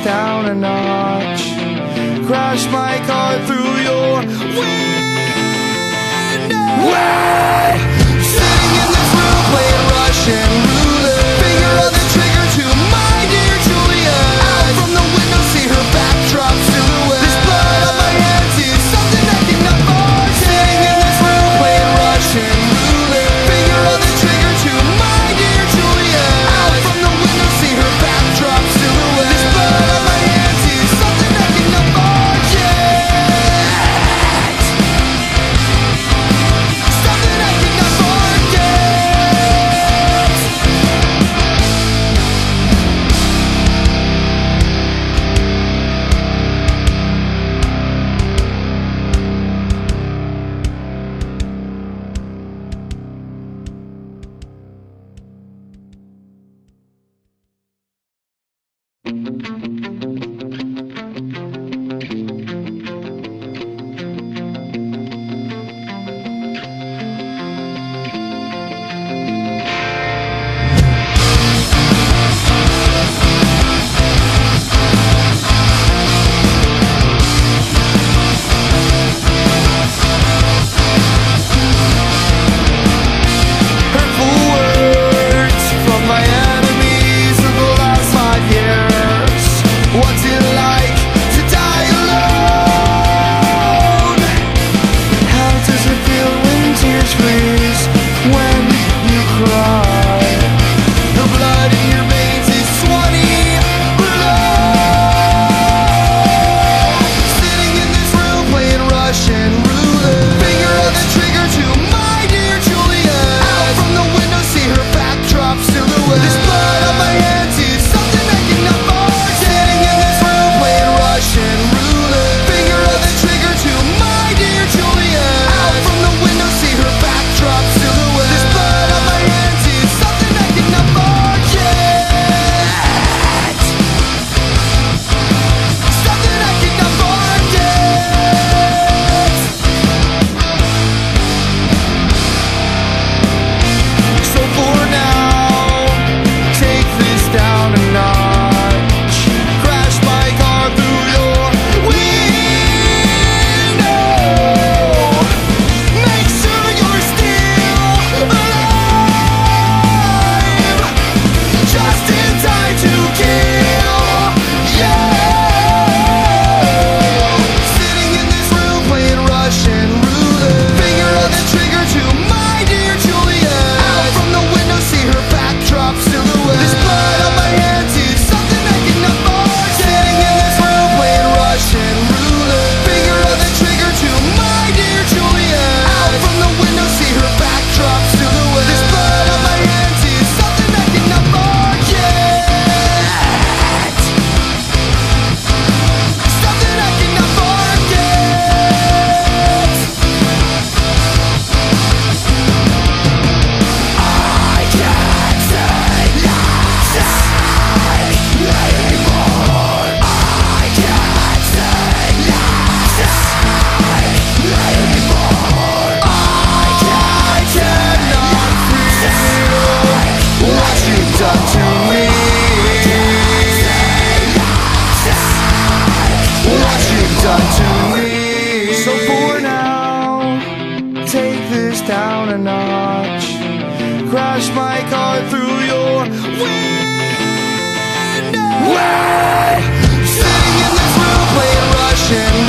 Down a notch, crash my car through your window. Sitting in this room playing Russian roulette, finger on the trigger to my dear Julia. Out from the window, see her backdrop silhouette. This blood on my hands is something I cannot forget. Sitting in this room playing Russian roulette, finger on the trigger to my dear Julia. to me. What you've done to me. So for now, take this down a notch. Crash my car through your window. Sitting in this room playing Russian